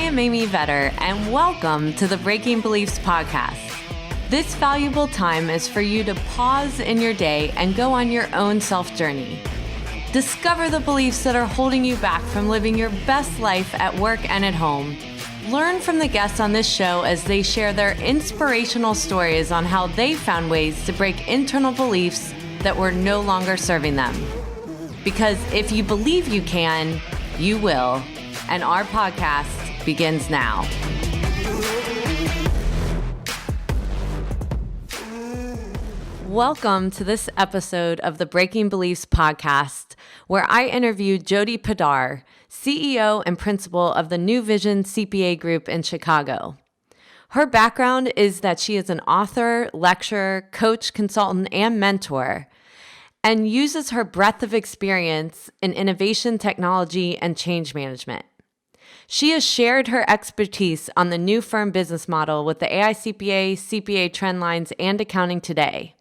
am Amy Vetter, and welcome to the Breaking Beliefs podcast. This valuable time is for you to pause in your day and go on your own self-journey. Discover the beliefs that are holding you back from living your best life at work and at home. Learn from the guests on this show as they share their inspirational stories on how they found ways to break internal beliefs that were no longer serving them. Because if you believe you can, you will. And our podcast begins now. Welcome to this episode of the Breaking Beliefs podcast, where I interview Jody Padar, CEO and principal of the New Vision CPA Group in Chicago. Her background is that she is an author, lecturer, coach, consultant, and mentor, and uses her breadth of experience in innovation, technology, and change management. She has shared her expertise on the new firm business model with the AICPA, CPA Trendlines, and Accounting Today.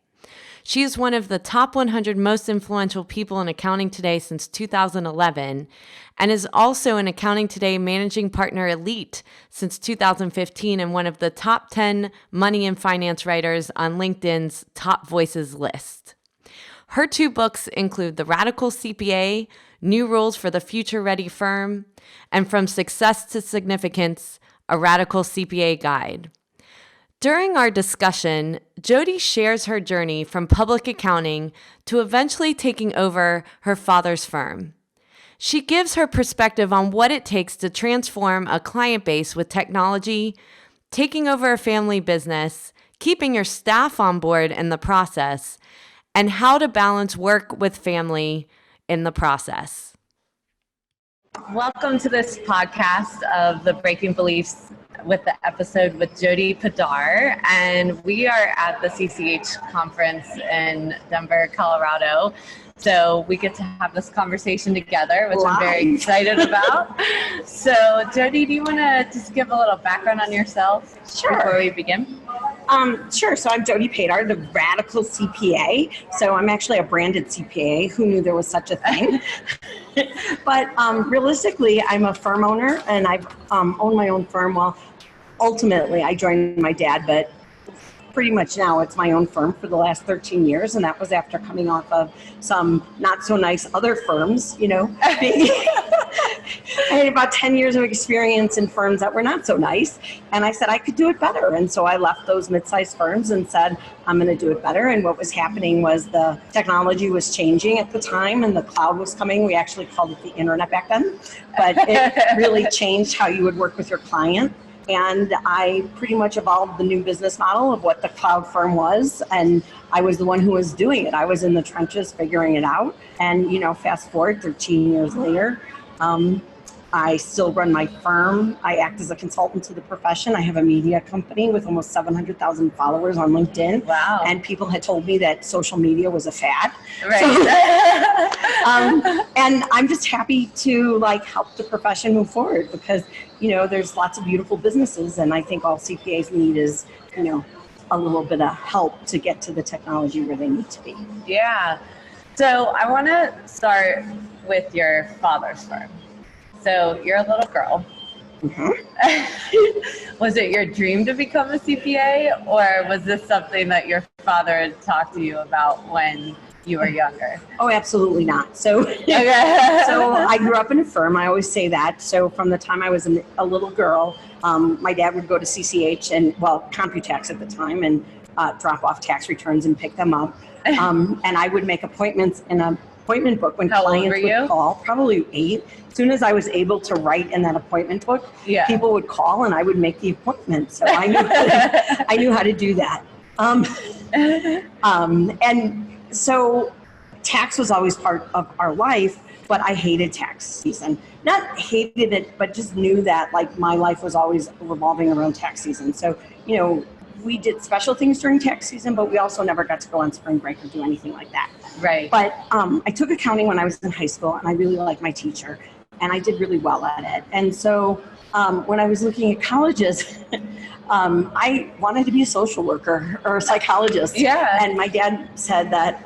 She is one of the top 100 most influential people in Accounting Today since 2011, and is also an Accounting Today Managing Partner Elite since 2015 and one of the top 10 money and finance writers on LinkedIn's Top Voices list. Her two books include The Radical CPA, New Rules for the Future Ready Firm, and From Success to Significance, A Radical CPA Guide. During our discussion, Jody shares her journey from public accounting to eventually taking over her father's firm. She gives her perspective on what it takes to transform a client base with technology, taking over a family business, keeping your staff on board in the process, and how to balance work with family in the process. Welcome to this podcast of the Breaking Beliefs with the episode with Jody Padar, and we are at the CCH conference in Denver, Colorado. So we get to have this conversation together, which I'm very excited about. So Jody, do you want to just give a little background on yourself before we begin? Sure. So I'm Jody Padar, the Radical CPA. So I'm actually a branded CPA. Who knew there was such a thing? But realistically, I'm a firm owner, and I've owned my own firm. Well, ultimately, I joined my dad, but pretty much now it's my own firm for the last 13 years, and that was after coming off of some not so nice other firms, you know. I had about 10 years of experience in firms that were not so nice, and I said I could do it better. And so I left those mid-sized firms and said, I'm going to do it better. And what was happening was the technology was changing at the time, and the cloud was coming. We actually called it the internet back then, but it really changed how you would work with your client. And I pretty much evolved the new business model of what the cloud firm was. And I was the one who was doing it. I was in the trenches figuring it out. And, you know, fast forward 13 years later, I still run my firm. I act as a consultant to the profession. I have a media company with almost 700,000 followers on LinkedIn. Wow. And people had told me that social media was a fad. Right. So, and I'm just happy to help the profession move forward because, you know, there's lots of beautiful businesses, and I think all CPAs need is, you know, a little bit of help to get to the technology where they need to be. Yeah. So I want to start with your father's firm. So you're a little girl. Mm-hmm. Was it your dream to become a CPA, or was this something that your father had talked to you about when you were younger? Oh, absolutely not. So, Okay. So I grew up in a firm. I always say that. So from the time I was a little girl, my dad would go to CCH and, Computax at the time, and drop off tax returns and pick them up. And I would make appointments in an appointment book when clients would call, probably 8. As soon as I was able to write in that appointment book, people would call and I would make the appointment. So I knew how to do that. And so tax was always part of our life, but I hated tax season. Not hated it, but just knew that my life was always revolving around tax season. So, you know, we did special things during tax season, but we also never got to go on spring break or do anything like that. Right. But I took accounting when I was in high school, and I really liked my teacher, and I did really well at it. And so when I was looking at colleges, I wanted to be a social worker or a psychologist. Yeah. And my dad said that,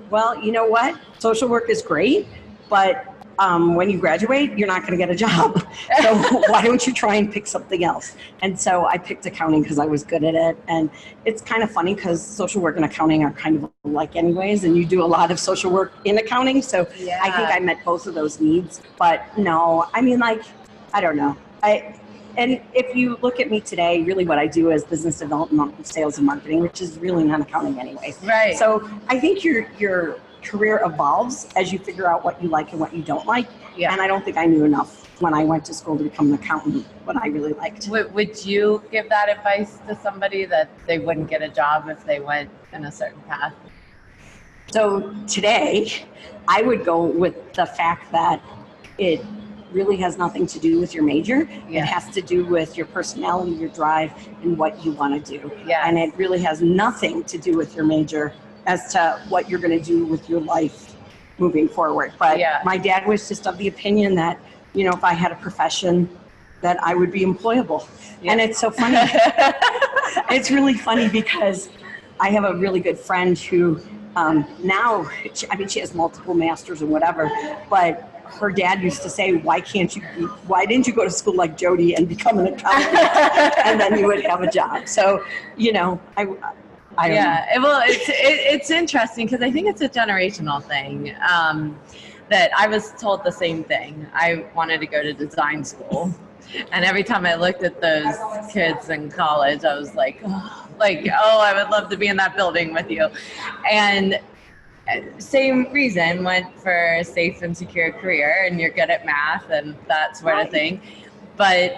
well, you know what? Social work is great, but when you graduate, you're not going to get a job. So why don't you try and pick something else? And so I picked accounting because I was good at it. And it's kind of funny because social work and accounting are kind of alike anyways, and you do a lot of social work in accounting. So Yeah. I think I met both of those needs. But no, I mean, like, I don't know. And if you look at me today, really what I do is business development, sales, and marketing, which is really not accounting anyway. Right. So I think your career evolves as you figure out what you like and what you don't like. Yeah. And I don't think I knew enough when I went to school to become an accountant what I really liked. Would you give that advice to somebody that they wouldn't get a job if they went in a certain path? So today, I would go with the fact that it really has nothing to do with your major. Yeah. It has to do with your personality, your drive, and what you want to do. Yeah. And it really has nothing to do with your major as to what you're going to do with your life moving forward. But Yeah. my dad was just of the opinion that, you know, if I had a profession, that I would be employable. Yeah. And it's so funny. It's really funny because I have a really good friend who now, she has multiple masters and whatever, but her dad used to say, why didn't you go to school like Jody and become an accountant? And then you would have a job. So, you know, I don't know. Well, it's interesting because I think it's a generational thing. That I was told the same thing. I wanted to go to design school, and every time I looked at those kids in college, I was like, I would love to be in that building with you. And same reason, went for a safe and secure career, and you're good at math and that sort of thing. But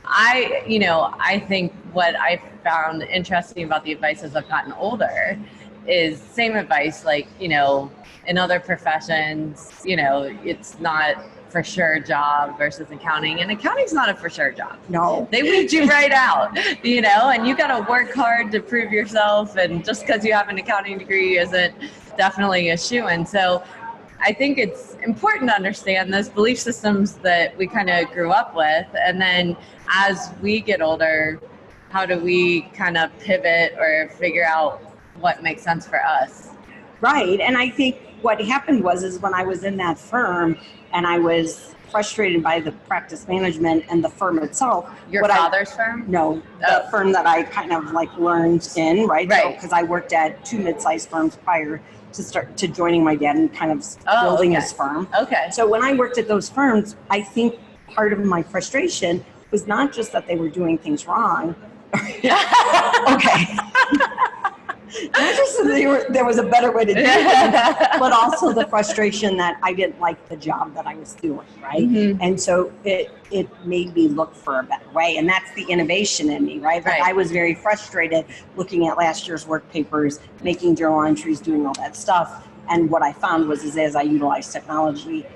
I think what I found interesting about the advice as I've gotten older is same advice, like, you know, in other professions, you know, it's not for sure job versus accounting, and accounting's not a for sure job. No. They weed you right out, you know, and you got to work hard to prove yourself, and just because you have an accounting degree isn't definitely a shoo-in. So I think it's important to understand those belief systems that we kind of grew up with, and then as we get older, how do we kind of pivot or figure out what makes sense for us? Right. And I think what happened is when I was in that firm and I was frustrated by the practice management and the firm itself. Your father's firm? No, the firm that I kind of like learned in, right? Right. Because I worked at 2 mid-sized firms prior to joining my dad and kind of building his firm. Okay. So when I worked at those firms, I think part of my frustration was not just that they were doing things wrong. Okay. Not just that there was a better way to do it, but also the frustration that I didn't like the job that I was doing, right? Mm-hmm. And so it made me look for a better way, and that's the innovation in me, right? Like I was very frustrated looking at last year's work papers, making journal entries, doing all that stuff, and what I found was as I utilized technology,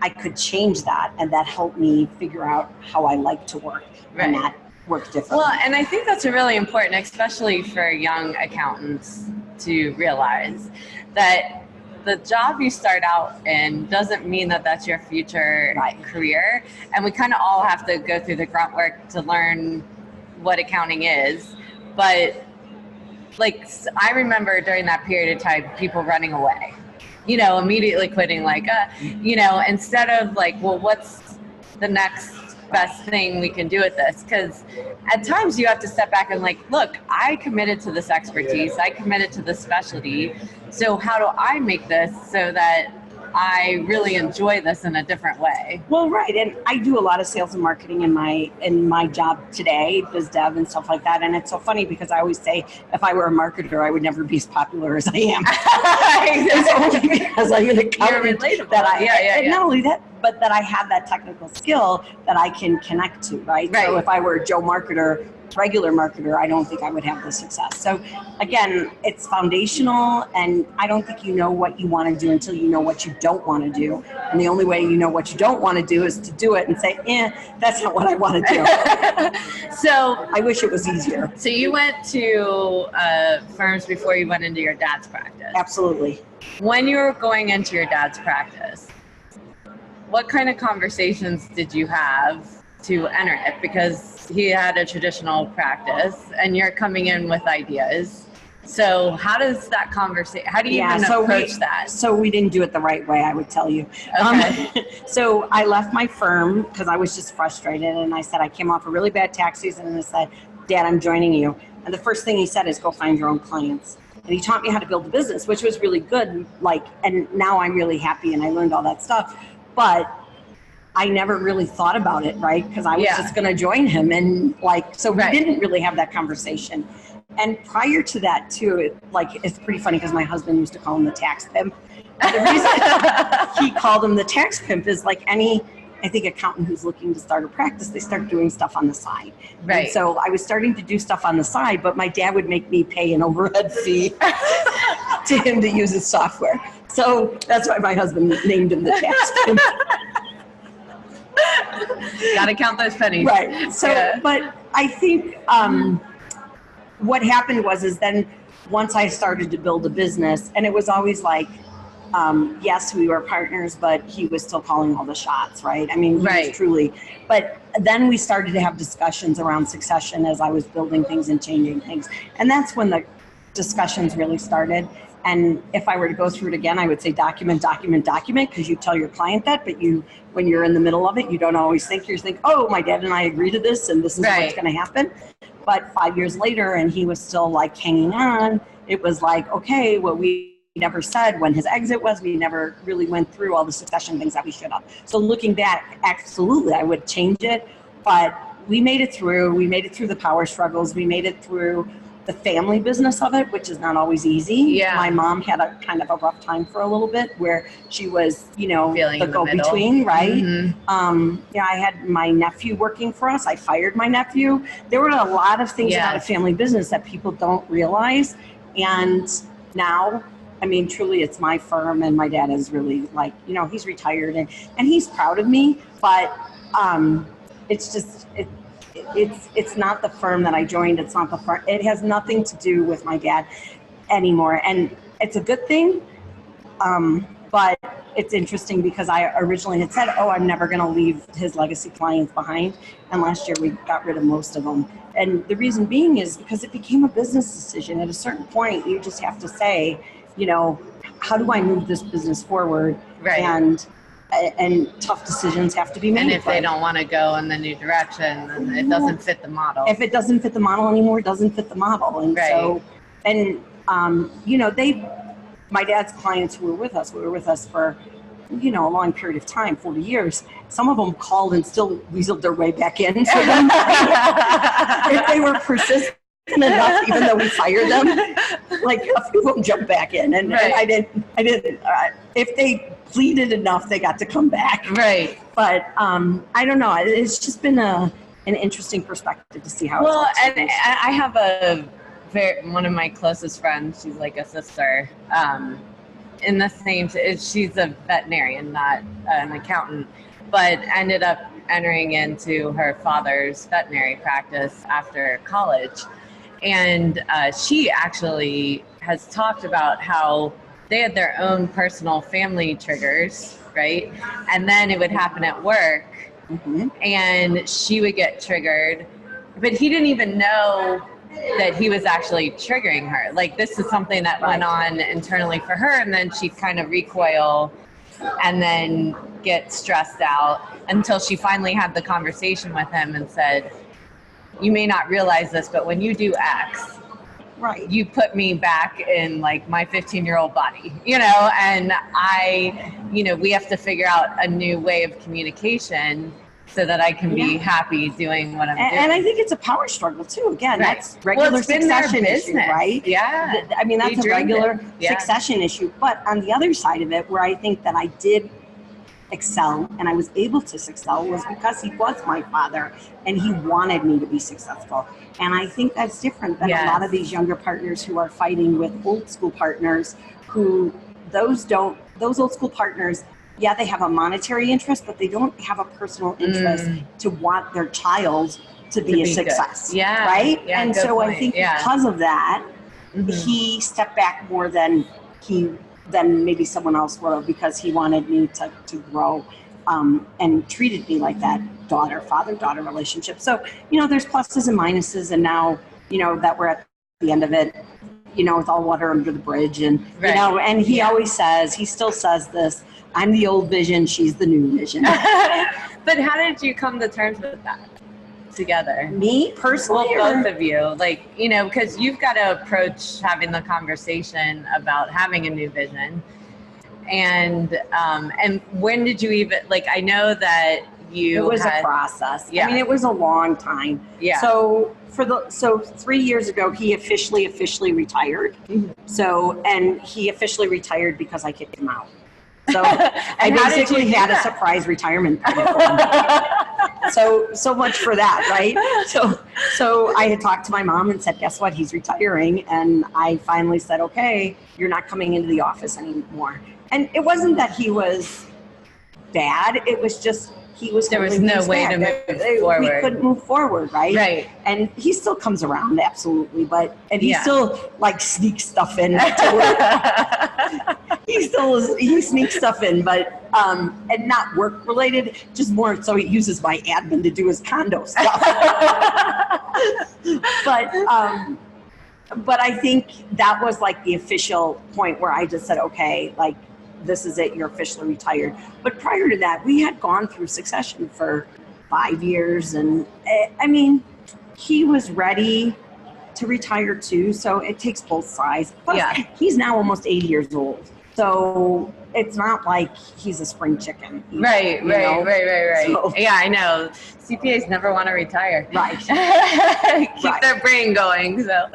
I could change that, and that helped me figure out how I like to work, and that work differently. Well, and I think that's really important, especially for young accountants, to realize that the job you start out in doesn't mean that that's your future career. And we kind of all have to go through the grunt work to learn what accounting is. But like, I remember during that period of time, people running away, you know, immediately quitting, like, you know, instead of like, well, what's the next best thing we can do with this? Because at times you have to step back and like, look, I committed to this expertise, I committed to this specialty, so how do I make this so that I really enjoy this in a different way? Well, right, and I do a lot of sales and marketing in my job today, biz dev and stuff like that, and it's so funny because I always say if I were a marketer, I would never be as popular as I am. It's only because I'm an accountant that not only that, but that I have that technical skill that I can connect to, right? So if I were a Joe marketer, regular marketer, I don't think I would have the success. So again, it's foundational, and I don't think you know what you want to do until you know what you don't want to do. And the only way you know what you don't want to do is to do it and say, that's not what I want to do. So I wish it was easier. So you went to firms before you went into your dad's practice? Absolutely. When you were going into your dad's practice, what kind of conversations did you have to enter it? Because he had a traditional practice and you're coming in with ideas. So how does that how do you even approach that? So we didn't do it the right way, I would tell you. Okay. So I left my firm because I was just frustrated, and I said, I came off a really bad tax season, and I said, Dad, I'm joining you. And the first thing he said is, go find your own clients. And he taught me how to build a business, which was really good. And now I'm really happy, and I learned all that stuff. But I never really thought about it, right? Because I was just going to join him. And so we didn't really have that conversation. And prior to that, too, it's pretty funny because my husband used to call him the tax pimp. And the reason he called him the tax pimp is any, I think, accountant who's looking to start a practice, they start doing stuff on the side. Right. And so I was starting to do stuff on the side, but my dad would make me pay an overhead fee to him to use his software. So that's why my husband named him the tax pimp. Got to count those pennies. Right. So, but I think what happened is then once I started to build a business, and it was always yes, we were partners, but he was still calling all the shots, right? I mean, he was truly, but then we started to have discussions around succession as I was building things and changing things. And that's when the discussions really started. And if I were to go through it again, I would say document, because you tell your client that, but when you're in the middle of it, you don't always think, oh, my dad and I agree to this, and this is what's going to happen. But 5 years later, and he was still hanging on, it was okay, well, we never said when his exit was, we never really went through all the succession things that we should have. So looking back, absolutely, I would change it, but we made it through the power struggles, we made it through the family business of it, which is not always easy. Yeah. My mom had a kind of a rough time for a little bit where she was, feeling the go-between, right? Mm-hmm. I had my nephew working for us. I fired my nephew. There were a lot of things about a family business that people don't realize. And now, I mean, truly, it's my firm, and my dad is really he's retired and he's proud of me, but it's just, it's not the firm that I joined. It's not the firm. It has nothing to do with my dad anymore. And it's a good thing. But it's interesting because I originally had said, I'm never going to leave his legacy clients behind. And last year we got rid of most of them. And the reason being is because it became a business decision. At a certain point, you just have to say, how do I move this business forward? Right. And tough decisions have to be made. And if they don't want to go in the new direction, then it doesn't fit the model. If it doesn't fit the model anymore, it doesn't fit the model. And so, my dad's clients who were with us for, a long period of time, 40 years. Some of them called and still weaseled their way back in. So if they were persistent enough, even though we fired them, a few of them jumped back in. And I didn't, if they pleaded enough, they got to come back. Right. But I don't know. It's just been an interesting perspective to see how it's all changed. And I have one of my closest friends, she's like a sister, in the same, she's a veterinarian, not an accountant, but ended up entering into her father's veterinary practice after college. And she actually has talked about how they had their own personal family triggers, right? And then it would happen at work, and she would get triggered, but he didn't even know that he was actually triggering her. This is something that went on internally for her, and then she'd kind of recoil and then get stressed out until she finally had the conversation with him and said, you may not realize this, but when you do X, you put me back in my 15-year-old body, and we have to figure out a new way of communication so that I can be happy doing what I'm doing. And I think it's a power struggle too. Again, that's regular succession issue, right? Yeah. I mean, that's a regular succession issue. But on the other side of it, where I think that I did excel and I was able to excel was because he was my father and he wanted me to be successful. And I think that's different than a lot of these younger partners who are fighting with old school partners who those old school partners, they have a monetary interest, but they don't have a personal interest to want their child to be a success. Good. Right? Yeah, and so point. I think because of that, he stepped back more than maybe someone else would have, because he wanted me to grow and treated me like that father-daughter relationship. So, there's pluses and minuses, and now, that we're at the end of it, with all water under the bridge. And, Right. And he always says, he still says this, I'm the old vision, she's the new vision. But how did you come to terms with that together? Me personally? Well, both of you, because you've got to approach having the conversation about having a new vision. And when did you even, I know that it was a process. Yeah. I mean, it was a long time. Yeah. So 3 years ago, he officially retired. Mm-hmm. So, and he officially retired because I kicked him out. So I basically had a surprise retirement party for him. So much for that, right? So I had talked to my mom and said, guess what? He's retiring. And I finally said, okay, you're not coming into the office anymore. And it wasn't that he was bad. It was just, there was no way to move forward. We couldn't move forward, right? Right. And he still comes around, absolutely, he still sneaks stuff in. He sneaks stuff in, but and not work related, just more so he uses my admin to do his condo stuff. But I think that was the official point where I just said, okay, this is it, you're officially retired. But prior to that, we had gone through succession for 5 years. And I mean, he was ready to retire too. So it takes both sides. Plus, he's now almost 80 years old. So it's not like he's a spring chicken. Right. So, yeah, I know. CPAs never want to retire. Right. Keep their brain going. So,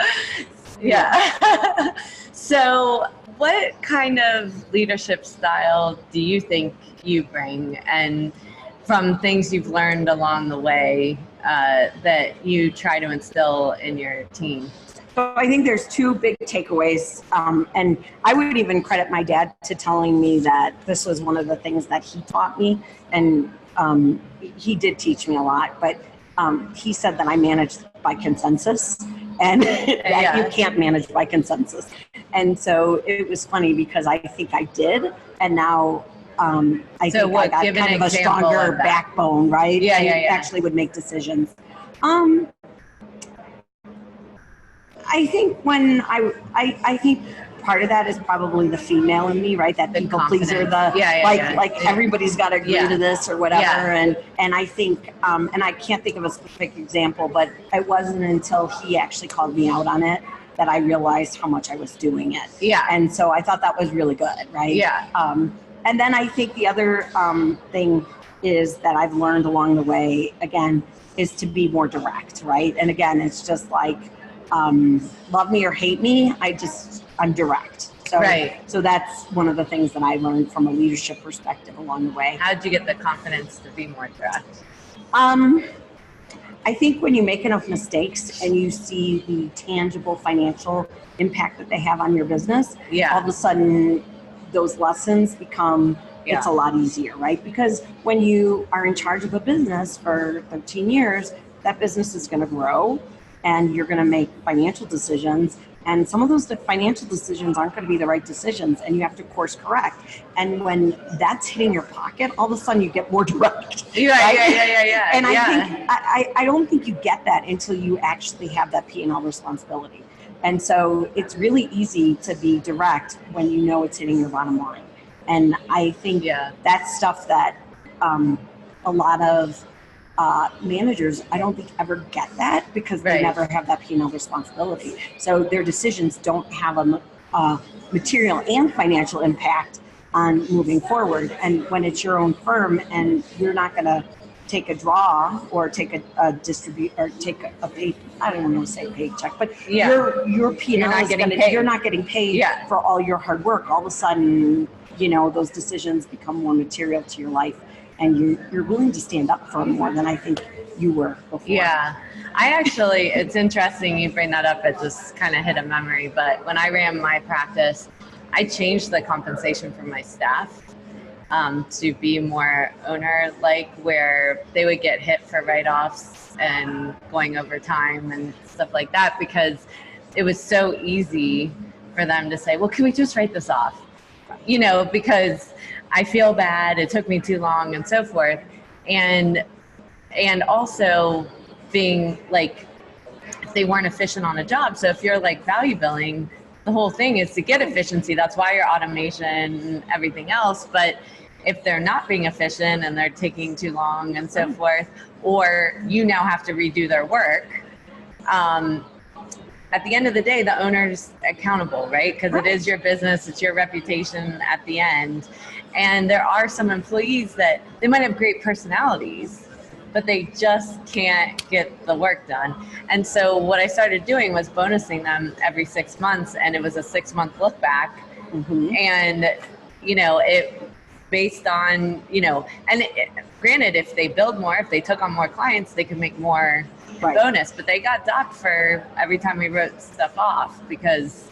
yeah. So, what kind of leadership style do you think you bring, and from things you've learned along the way that you try to instill in your team? So I think there's two big takeaways, and I would even credit my dad to telling me that this was one of the things that he taught me, and he did teach me a lot, but he said that I managed by consensus, and that you can't manage by consensus. And so it was funny because I think I did, and now I think I got kind of a stronger backbone, right? Yeah, actually would make decisions. I think I think part of that is probably the female in me, right? That people pleaser, everybody's got to agree to this or whatever. Yeah. And I think, and I can't think of a specific example, but it wasn't until he actually called me out on it that I realized how much I was doing it. Yeah. And so I thought that was really good, right? Yeah. And then I think the other thing is that I've learned along the way, again, is to be more direct, right? And again, it's just love me or hate me, I'm direct. So that's one of the things that I learned from a leadership perspective along the way. How did you get the confidence to be more direct? I think when you make enough mistakes and you see the tangible financial impact that they have on your business, all of a sudden those lessons become, it's a lot easier, right? Because when you are in charge of a business for 13 years, that business is going to grow and you're going to make financial decisions. And some of those financial decisions aren't going to be the right decisions, and you have to course correct. And when that's hitting your pocket, all of a sudden you get more direct. Yeah. And I don't think you get that until you actually have that P&L responsibility. And so it's really easy to be direct when you know it's hitting your bottom line. And I think that's stuff that a lot of managers, I don't think ever get that because they never have that P&L responsibility. So their decisions don't have a material and financial impact on moving forward. And when it's your own firm and you're not going to take a draw or take a distribute or take a pay, I don't want to say paycheck, but your P&L is you're not getting paid for all your hard work. All of a sudden, those decisions become more material to your life. And you're willing to stand up for more than I think you were before. Yeah, it's interesting you bring that up. It just kind of hit a memory. But when I ran my practice, I changed the compensation for my staff to be more owner-like, where they would get hit for write-offs and going over time and stuff like that, because it was so easy for them to say, well, can we just write this off? Because I feel bad, it took me too long and so forth. And also being if they weren't efficient on a job. So if you're value billing, the whole thing is to get efficiency. That's why your automation and everything else. But if they're not being efficient and they're taking too long and so forth, or you now have to redo their work, at the end of the day, the owner's accountable, right? Because it is your business, it's your reputation at the end. And there are some employees that they might have great personalities, but they just can't get the work done. And so what I started doing was bonusing them every 6 months, and it was a 6-month look back. And, it based on, granted, if they build more, if they took on more clients, they could make more bonus, but they got docked for every time we wrote stuff off because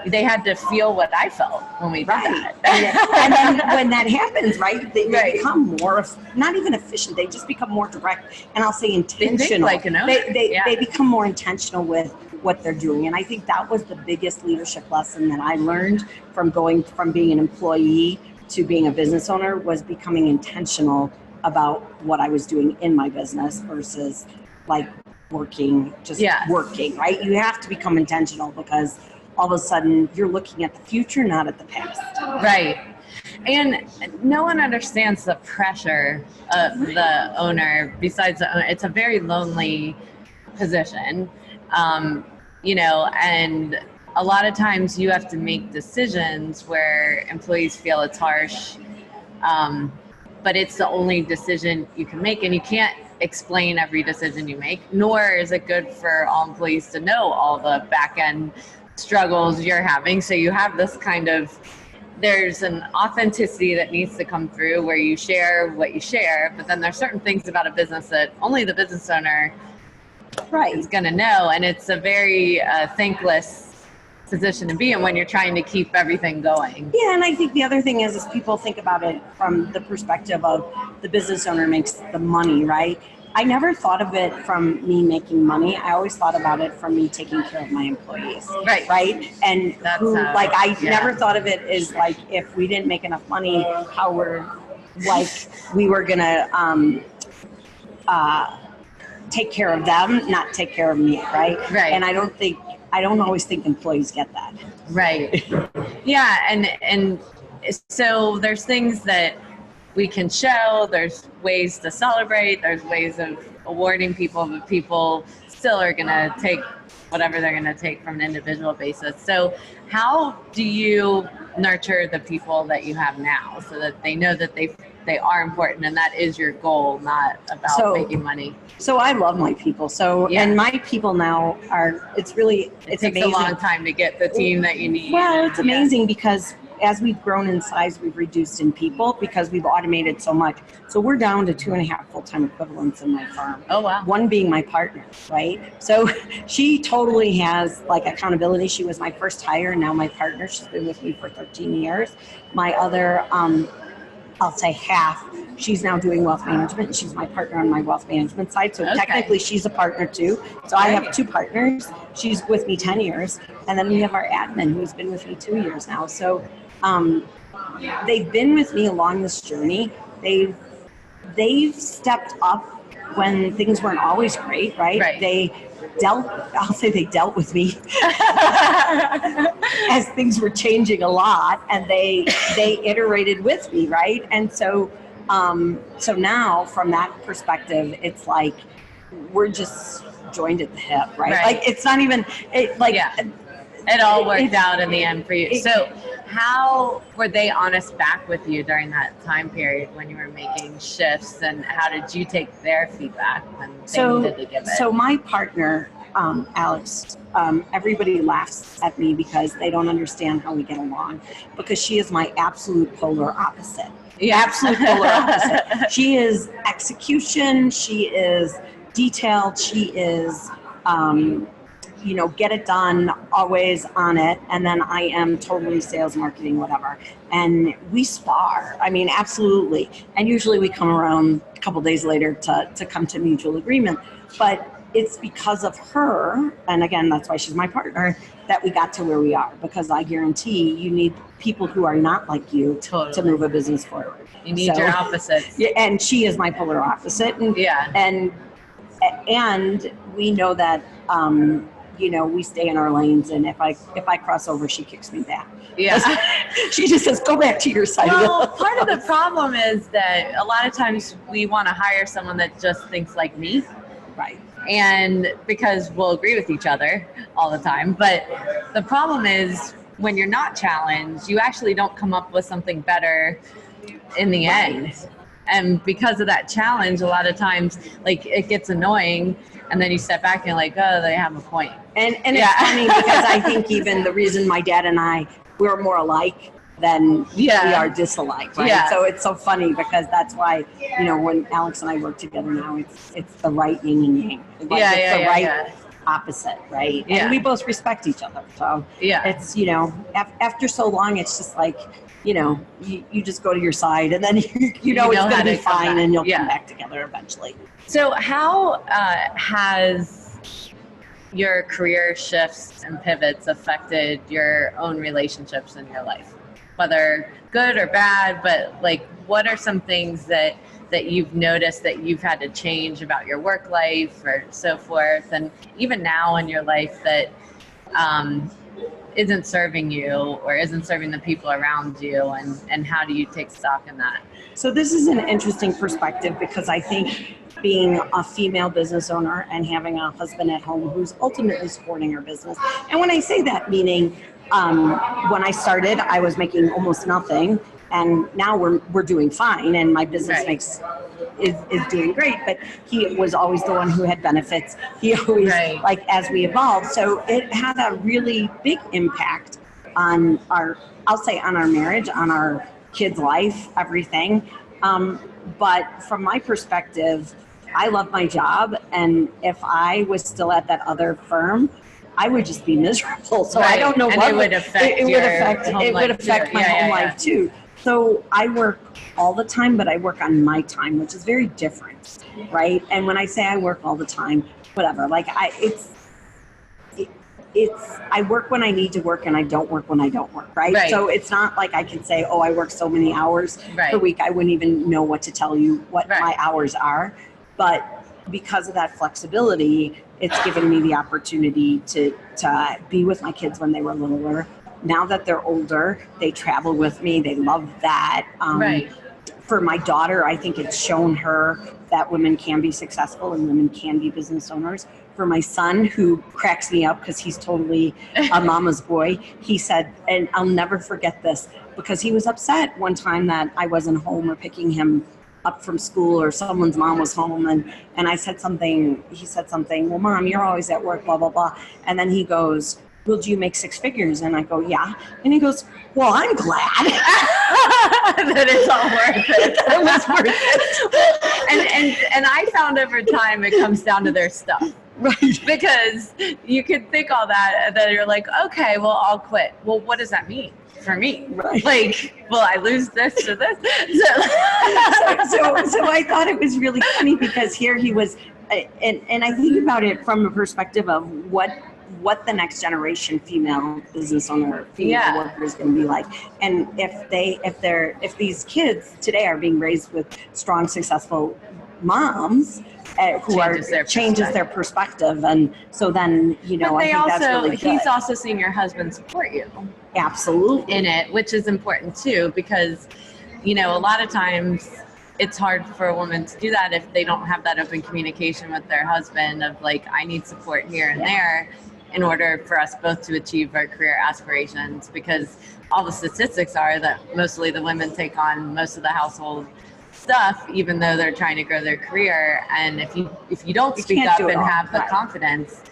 they had to feel what I felt when we did that. And then when that happens, they become more, not even efficient, they just become more direct, and I'll say intentional. They become more intentional with what they're doing. And I think that was the biggest leadership lesson that I learned from going from being an employee to being a business owner, was becoming intentional about what I was doing in my business versus working, right? You have to become intentional because all of a sudden you're looking at the future, not at the past. Right. And no one understands the pressure of the owner besides the owner. It's a very lonely position, and a lot of times you have to make decisions where employees feel it's harsh, but it's the only decision you can make, and you can't explain every decision you make, nor is it good for all employees to know all the back end struggles you're having. So you have this there's an authenticity that needs to come through where you share what you share, but then there's certain things about a business that only the business owner is going to know. And it's a very thankless position to be in when you're trying to keep everything going. Yeah, and I think the other thing is people think about it from the perspective of the business owner makes the money, right? I never thought of it from me making money. I always thought about it from me taking care of my employees. Right? And never thought of it as if we didn't make enough money, how we were gonna take care of them, not take care of me, right? And I don't always think employees get that. Right. Yeah, and so there's things that we can show, there's ways to celebrate, there's ways of awarding people, but people still are going to take whatever they're going to take from an individual basis. So how do you nurture the people that you have now so that they know that they are important and that is your goal, not about making money? So I love my people. And my people now it takes amazing. A long time to get the team that you need. Well, it's amazing because as we've grown in size, we've reduced in people because we've automated so much. So we're down to 2.5 full-time equivalents in my firm. Oh, wow. One being my partner, right? So she totally has accountability. She was my first hire and now my partner. She's been with me for 13 years. My other, I'll say half, she's now doing wealth management. She's my partner on my wealth management side. So technically she's a partner too. So I have 2 partners. She's with me 10 years. And then we have our admin who's been with me 2 years now. So they've been with me along this journey. They've stepped up when things weren't always great, right? They dealt with me as things were changing a lot, and they iterated with me, right? And so now from that perspective, it's we're just joined at the hip, right? It's not even it all worked out in the end for you. So how were they honest back with you during that time period when you were making shifts, and how did you take their feedback when they needed to give it? So my partner, Alex, everybody laughs at me because they don't understand how we get along, because she is my absolute polar opposite. Absolute polar opposite. She is execution. She is detailed. She is, get it done, always on it. And then I am totally sales, marketing, whatever. And we spar. I mean, absolutely. And usually we come around a couple days later to come to mutual agreement. But it's because of her, and again, that's why she's my partner, that we got to where we are. Because I guarantee you need people who are not like you to move a business forward. You need your opposites. Yeah, and she is my polar opposite. And we know that we stay in our lanes, and if I cross over, she kicks me back. Yeah. She just says, go back to your side. Well, part of the problem is that a lot of times we want to hire someone that just thinks like me. Right. And because we'll agree with each other all the time. But the problem is when you're not challenged, you actually don't come up with something better in the end. And because of that challenge, a lot of times, like, it gets annoying, and then you step back and you're like, oh, they have a point. And it's funny because I think even the reason my dad and I, we're more alike than we are disalike, right? Yeah. So it's so funny because that's why, when Alex and I work together now, it's the right yin and yang. Like, it's the right opposite, right? Yeah. And we both respect each other. So it's, after so long, it's just like, you just go to your side, and then you know it's going to be fine, and you'll come back together eventually. So how has your career shifts and pivots affected your own relationships in your life, whether good or bad? But like, what are some things that you've noticed that you've had to change about your work life or so forth, and even now in your life that isn't serving you or isn't serving the people around you, and how do you take stock in that? So this is an interesting perspective because I think being a female business owner and having a husband at home who's ultimately supporting our business, and when I say that, meaning when I started, I was making almost nothing, and now we're doing fine, and my business is doing great. But he was always the one who had benefits. He always like as we evolved. So it had a really big impact on I'll say on our marriage, on our kids' life, everything. But from my perspective, I love my job, and if I was still at that other firm, I would just be miserable. So I don't know what it would affect. It would affect my home life too. So I work all the time, but I work on my time, which is very different, right? And when I say I work all the time, whatever, like I work when I need to work, and I don't work when I don't work, right? So it's not like I can say, oh, I work so many hours per week. I wouldn't even know what to tell you what my hours are. But because of that flexibility, it's given me the opportunity to be with my kids when they were littler. Now that they're older, they travel with me. They love that. For my daughter, I think it's shown her that women can be successful and women can be business owners. For my son, who cracks me up because he's totally a mama's boy, he said, and I'll never forget this, because he was upset one time that I wasn't home or picking him up from school, or someone's mom was home, and I said something, he said something, well, Mom, you're always at work, blah, blah, blah. And then he goes, well, do you make six figures? And I go, yeah. And he goes, well, I'm glad that it's all worth it. That it was worth it. And I found over time it comes down to their stuff. Right. Because you could think all that, and then you're like, okay, well, I'll quit. Well, what does that mean for me? Right. Like, will I lose this or this? So I thought it was really funny because here he was, and I think about it from a perspective of what the next generation female business owner, female worker is going to be like. And if these kids today are being raised with strong, successful moms who changes their perspective. And so then, I think that's really good. He's also seeing your husband support you. Absolutely. In it, which is important too, because, a lot of times it's hard for a woman to do that if they don't have that open communication with their husband of like, I need support here and there in order for us both to achieve our career aspirations, because all the statistics are that mostly the women take on most of the household stuff, even though they're trying to grow their career. And if you don't speak up and have the confidence,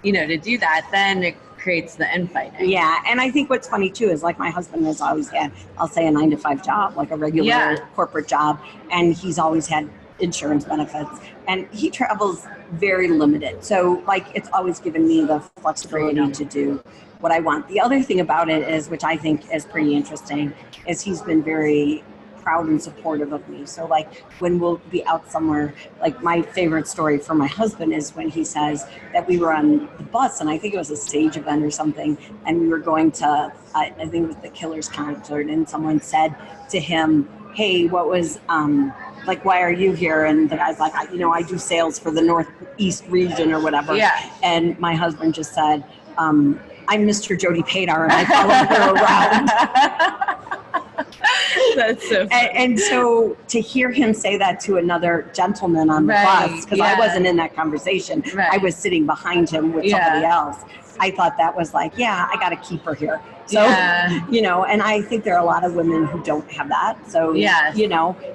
to do that, then it creates the infighting. Yeah, and I think what's funny too is like my husband has always had, I'll say, a 9-to-5 job, like a regular corporate job, and he's always had insurance benefits, and he travels very limited. So like it's always given me the flexibility to do what I want. The other thing about it is, which I think is pretty interesting, is he's been very proud and supportive of me. So like when we'll be out somewhere, like my favorite story for my husband is when he says that we were on the bus, and I think it was a stage event or something, and we were going to, I think it was the Killers concert, and someone said to him, hey, what was, like, why are you here? And the guy's like, I do sales for the Northeast region or whatever. Yeah. And my husband just said, I'm Mr. Jody Padar, and I follow her around. That's so funny. And so to hear him say that to another gentleman on the bus, because I wasn't in that conversation, I was sitting behind him with somebody else. I thought that was like, yeah, I got to keep her here. So, and I think there are a lot of women who don't have that. So,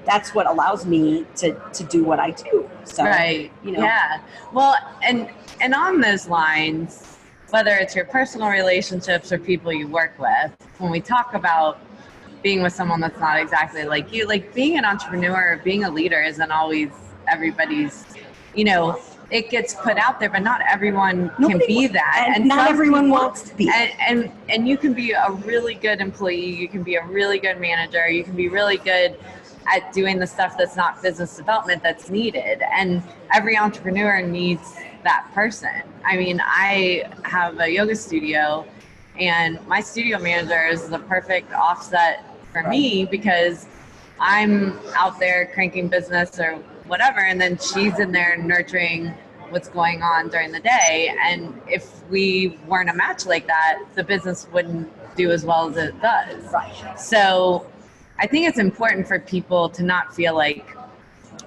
that's what allows me to do what I do. So, Yeah. Well, and on those lines, whether it's your personal relationships or people you work with, when we talk about being with someone that's not exactly like you, like being an entrepreneur, being a leader isn't always everybody's, it gets put out there, but not everyone can be that. And not everyone wants to be. And you can be a really good employee. You can be a really good manager. You can be really good at doing the stuff that's not business development that's needed. And every entrepreneur needs that person. I mean, I have a yoga studio, and my studio manager is the perfect offset for me, because I'm out there cranking business or whatever, and then she's in there nurturing what's going on during the day. And if we weren't a match like that, the business wouldn't do as well as it does. Right. So I think it's important for people to not feel like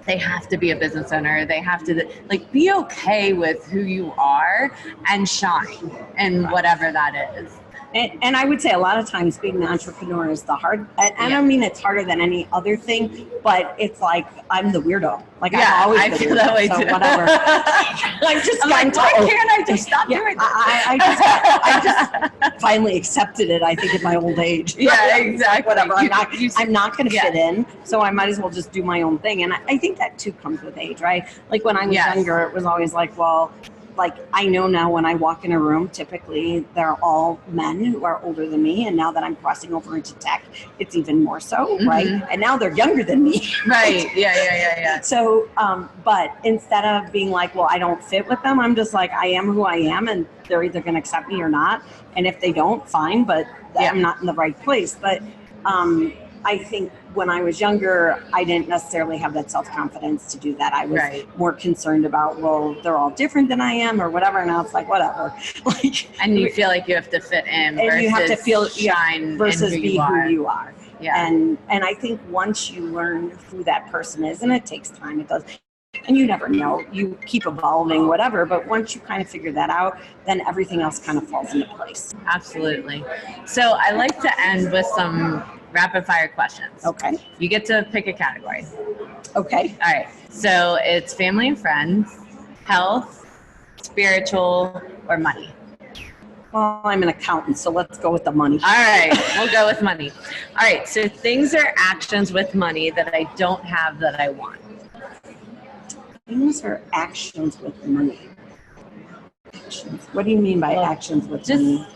they have to be a business owner. They have to be okay with who you are and shine in whatever that is. And I would say a lot of times being an entrepreneur is the hard, and I don't mean it's harder than any other thing, but it's like I'm the weirdo. Like I've always been feel that way so too. Whatever. I'm why can't I just stop doing this? I just finally accepted it, I think, at my old age. Yeah, exactly. Whatever. I'm not going to fit in, so I might as well just do my own thing. And I think that too comes with age, right? Like when I was younger, it was always like, well, like I know now when I walk in a room, typically they're all men who are older than me. And now that I'm crossing over into tech, it's even more so, right? And now they're younger than me. Right. Yeah. So, but instead of being like, well, I don't fit with them, I'm just like, I am who I am, and they're either going to accept me or not. And if they don't, fine, but I'm not in the right place. But I think when I was younger, I didn't necessarily have that self-confidence to do that. I was more concerned about, well, they're all different than I am or whatever. And I was like, whatever. And you feel like you have to fit in, and you have to feel shine versus in be who you are. Yeah. And I think once you learn who that person is, and it takes time, it does. And you never know, you keep evolving, whatever. But once you kind of figure that out, then everything else kind of falls into place. Absolutely. So I like to end with some rapid fire questions. Okay. You get to pick a category. Okay. All right. So it's family and friends, health, spiritual, or money. Well, I'm an accountant, so let's go with the money. All right. We'll go with money. All right. So things or actions with money that I don't have that I want. Things or actions with money. Actions. What do you mean by actions with money?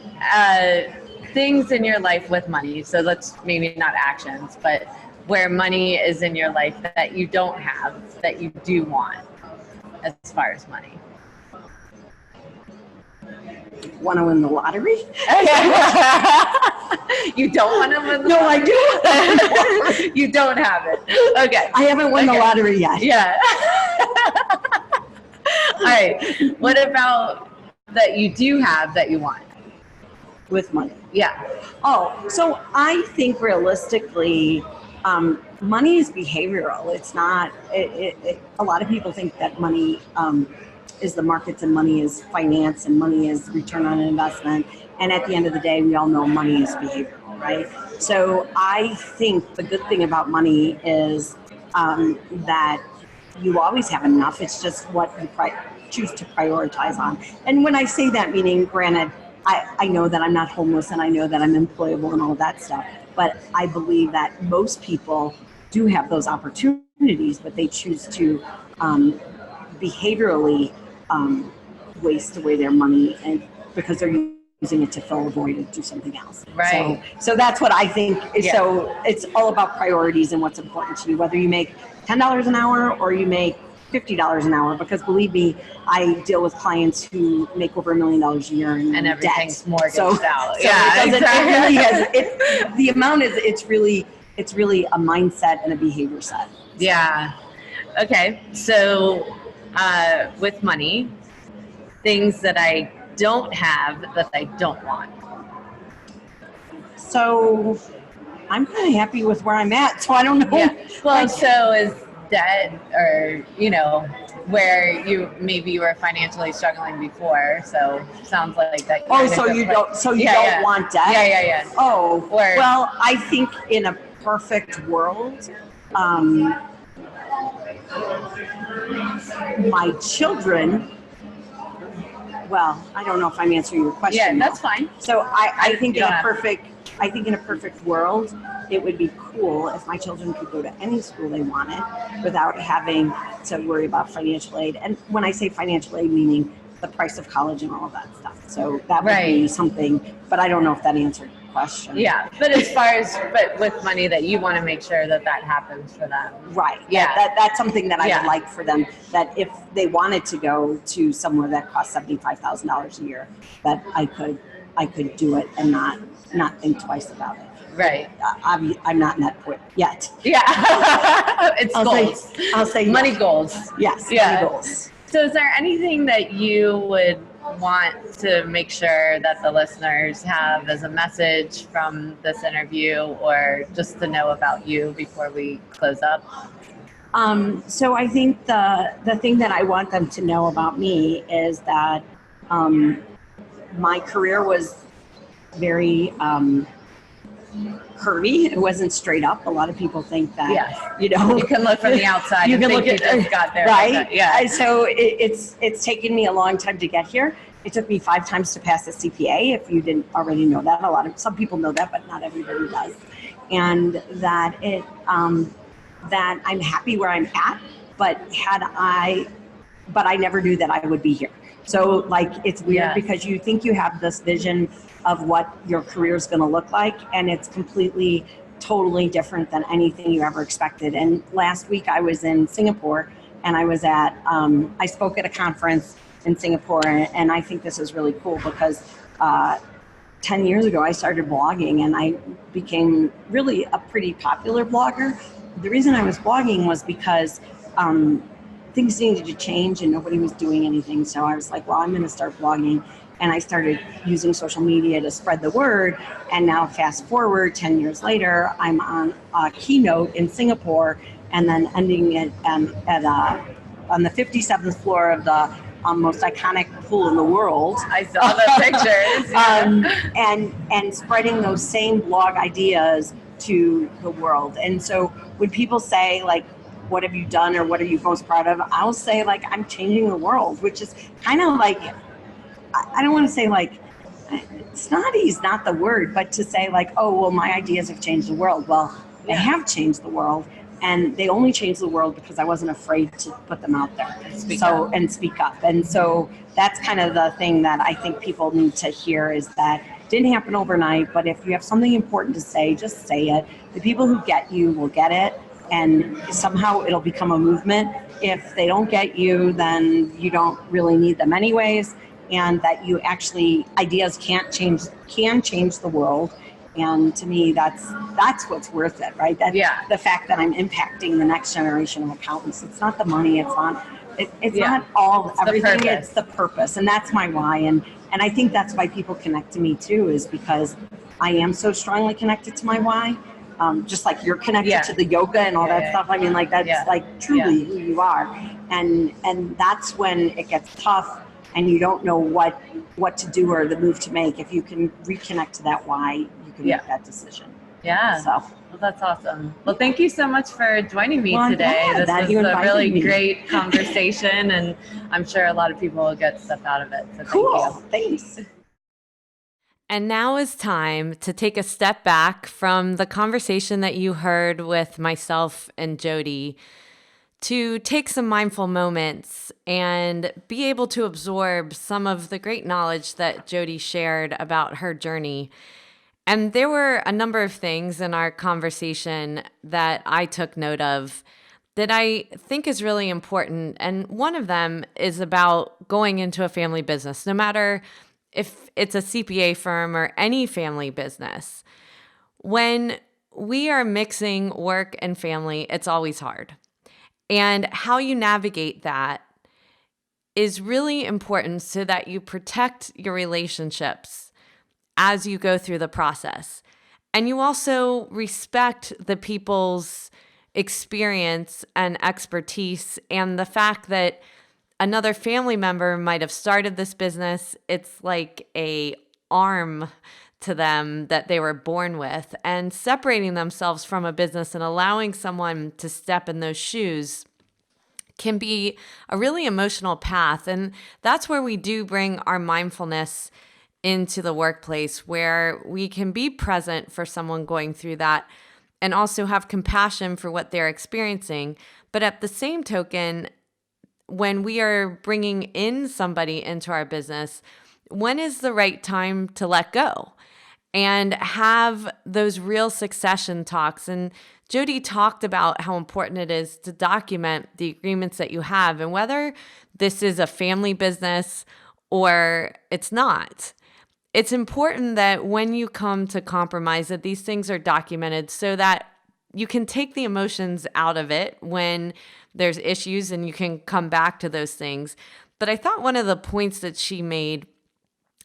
Things in your life with money. So let's maybe not actions, but where money is in your life that you don't have, that you do want as far as money. Want to win the lottery? You don't want to win the lottery? No, I do. You don't have it. Okay. I haven't won the lottery yet. Yeah. All right. What about that you do have that you want? With money. Yeah. Oh, so I think realistically, money is behavioral. It's not, a lot of people think that money is the markets and money is finance and money is return on investment. And at the end of the day, we all know money is behavioral, right? So I think the good thing about money is that you always have enough. It's just what you choose to prioritize on. And when I say that, meaning, granted, I know that I'm not homeless and I know that I'm employable and all that stuff, but I believe that most people do have those opportunities, but they choose to behaviorally waste away their money, and because they're using it to fill a void or do something else. Right. So that's what I think. Yeah. So it's all about priorities and what's important to you, whether you make $10 an hour or you make $50 an hour, because believe me, I deal with clients who make over $1 million a year and everything's debt. mortgaged out. So it doesn't, it really has, the amount is, it's really a mindset and a behavior set. Yeah. Okay. So with money, things that I don't have that I don't want. So I'm kind of happy with where I'm at. So I don't know. Yeah. Well, so is debt, or where you were financially struggling before. So sounds like that. So you don't want debt? Yeah. Oh, well, I think in a perfect world, my children. Well, I don't know if I'm answering your question. Yeah, that's fine. So I think in a perfect world, it would be cool if my children could go to any school they wanted without having to worry about financial aid. And when I say financial aid, meaning the price of college and all of that stuff. So that would be something, but I don't know if that answered your question. Yeah, but but with money, that you want to make sure that happens for them. Right. Yeah. That's something that I would like for them, that if they wanted to go to somewhere that costs $75,000 a year, that I could do it and not think twice about it. Right. I'm not in that point yet. Yeah. It's goals. I'll say money goals. Yes. Yeah. Money goals. So is there anything that you would want to make sure that the listeners have as a message from this interview, or just to know about you before we close up? So I think the thing that I want them to know about me is that my career was very curvy. It wasn't straight up. A lot of people think that, you can look from the outside and think you just got there. Right? Like yeah. So it's taken me a long time to get here. It took me 5 times to pass the CPA. If you didn't already know that, some people know that, but not everybody does. And that that I'm happy where I'm at, but I never knew that I would be here. So it's weird because you think you have this vision of what your career is going to look like, and it's completely, totally different than anything you ever expected. And last week I was in Singapore, and I was I spoke at a conference in Singapore, and I think this is really cool because 10 years ago I started blogging, and I became really a pretty popular blogger. The reason I was blogging was because things needed to change and nobody was doing anything. So I was like, well, I'm going to start blogging. And I started using social media to spread the word. And now fast forward 10 years later, I'm on a keynote in Singapore, and then ending it on the 57th floor of the most iconic pool in the world. I saw the pictures. And spreading those same blog ideas to the world. And so when people say, what have you done, or what are you most proud of? I'll say, I'm changing the world, which is kind of I don't want to say snotty is not the word, but to say oh, well, my ideas have changed the world. Well, they have changed the world, and they only changed the world because I wasn't afraid to put them out there and speak up. And so that's kind of the thing that I think people need to hear, is that it didn't happen overnight, but if you have something important to say, just say it. The people who get you will get it, and somehow it'll become a movement. If they don't get you, then you don't really need them anyways. And that you actually, ideas can change the world. And to me, that's what's worth it, right? The fact that I'm impacting the next generation of accountants. It's not the money. It's not everything. It's the purpose, and that's my why. And I think that's why people connect to me too, is because I am so strongly connected to my why. Just like you're connected to the yoga and all that stuff. I mean, that's truly who you are. And that's when it gets tough, and you don't know what to do or the move to make. If you can reconnect to that why, you can make that decision. Yeah. So. Well, that's awesome. Well, thank you so much for joining me today. This was a really great conversation, and I'm sure a lot of people will get stuff out of it. So cool. Thanks. And now is time to take a step back from the conversation that you heard with myself and Jody to take some mindful moments and be able to absorb some of the great knowledge that Jody shared about her journey. And there were a number of things in our conversation that I took note of that I think is really important. And one of them is about going into a family business, no matter if it's a CPA firm or any family business. When we are mixing work and family, it's always hard. And how you navigate that is really important so that you protect your relationships as you go through the process. And you also respect the people's experience and expertise and the fact that another family member might have started this business. It's like a arm to them that they were born with, and separating themselves from a business and allowing someone to step in those shoes can be a really emotional path. And that's where we do bring our mindfulness into the workplace, where we can be present for someone going through that and also have compassion for what they're experiencing. But at the same token, when we are bringing in somebody into our business, when is the right time to let go and have those real succession talks? And Jody talked about how important it is to document the agreements that you have and whether this is a family business or it's not. It's important that when you come to compromise, that these things are documented so that you can take the emotions out of it when there's issues and you can come back to those things. But I thought one of the points that she made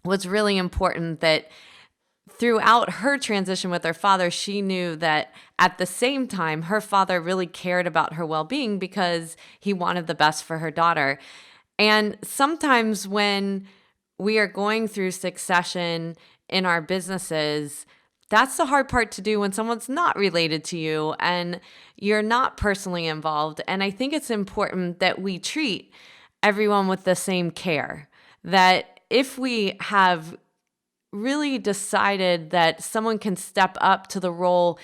was really important, that throughout her transition with her father, she knew that at the same time, her father really cared about her well-being because he wanted the best for her daughter. And sometimes when we are going through succession in our businesses, that's the hard part to do when someone's not related to you and you're not personally involved. And I think it's important that we treat everyone with the same care, that if we have really decided that someone can step up to the role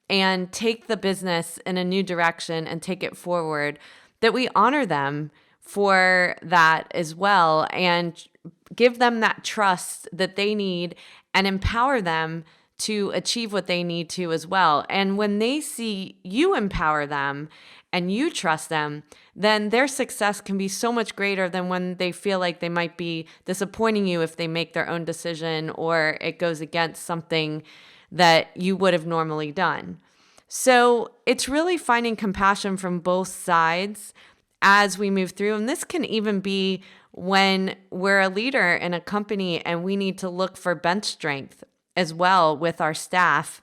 and take the business in a new direction and take it forward, that we honor them for that as well and give them that trust that they need and empower them to achieve what they need to as well. And when they see you empower them and you trust them, then their success can be so much greater than when they feel like they might be disappointing you if they make their own decision or it goes against something that you would have normally done. So it's really finding compassion from both sides as we move through. And this can even be when we're a leader in a company and we need to look for bench strength as well with our staff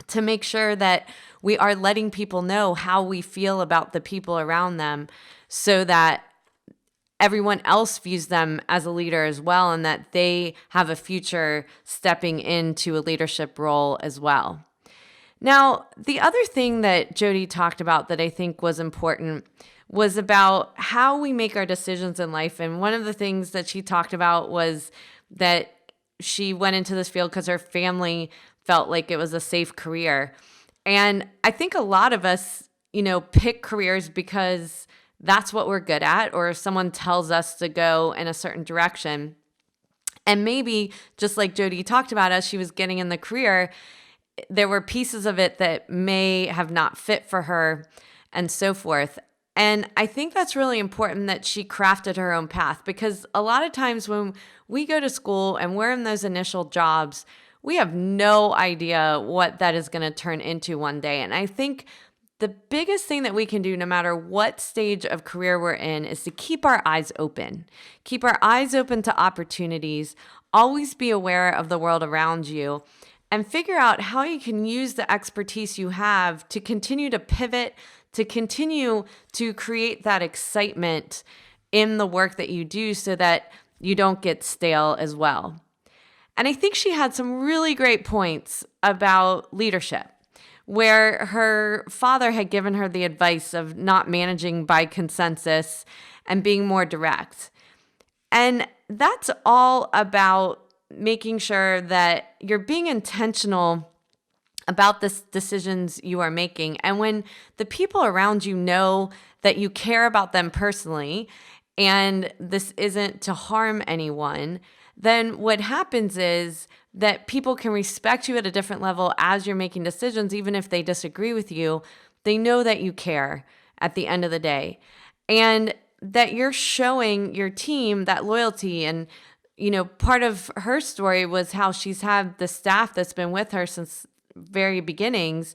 to make sure that we are letting people know how we feel about the people around them so that everyone else views them as a leader as well and that they have a future stepping into a leadership role as well. Now, the other thing that Jody talked about that I think was important was about how we make our decisions in life. And one of the things that she talked about was that she went into this field because her family felt like it was a safe career. And I think a lot of us, pick careers because that's what we're good at, or someone tells us to go in a certain direction. And maybe just like Jody talked about, as she was getting in the career, there were pieces of it that may have not fit for her and so forth. And I think that's really important that she crafted her own path, because a lot of times when we go to school and we're in those initial jobs, we have no idea what that is going to turn into one day. And I think the biggest thing that we can do, no matter what stage of career we're in, is to keep our eyes open. Keep our eyes open to opportunities. Always be aware of the world around you and figure out how you can use the expertise you have to continue to pivot, to continue to create that excitement in the work that you do so that you don't get stale as well. And I think she had some really great points about leadership, where her father had given her the advice of not managing by consensus and being more direct. And that's all about making sure that you're being intentional about the decisions you are making. And when the people around you know that you care about them personally and this isn't to harm anyone, then what happens is that people can respect you at a different level as you're making decisions, even if they disagree with you. They know that you care at the end of the day, and that you're showing your team that loyalty. And, part of her story was how she's had the staff that's been with her since very beginnings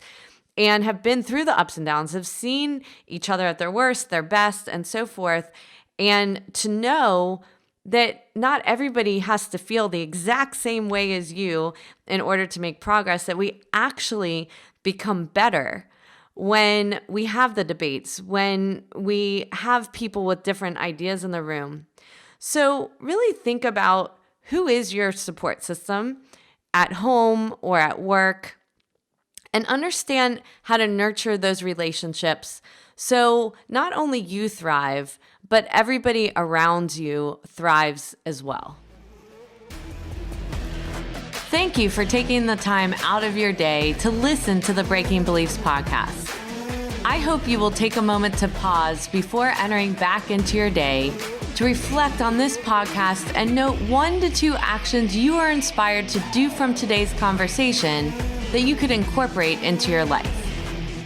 and have been through the ups and downs, have seen each other at their worst, their best, and so forth. And to know that not everybody has to feel the exact same way as you in order to make progress, that we actually become better when we have the debates, when we have people with different ideas in the room. So really think about who is your support system at home or at work, and understand how to nurture those relationships so not only you thrive, but everybody around you thrives as well. Thank you for taking the time out of your day to listen to the Breaking Beliefs podcast. I hope you will take a moment to pause before entering back into your day to reflect on this podcast and note 1 to 2 actions you are inspired to do from today's conversation that you could incorporate into your life.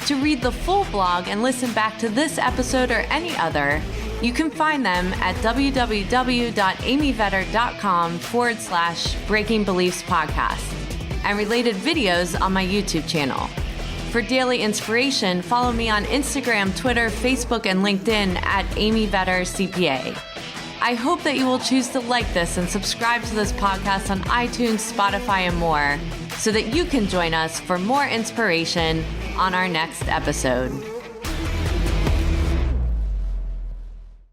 To read the full blog and listen back to this episode or any other, you can find them at www.amyvetter.com/Breaking Beliefs podcast and related videos on my YouTube channel. For daily inspiration, follow me on Instagram, Twitter, Facebook, and LinkedIn at Amy Vetter CPA. I hope that you will choose to like this and subscribe to this podcast on iTunes, Spotify, and more, so that you can join us for more inspiration on our next episode.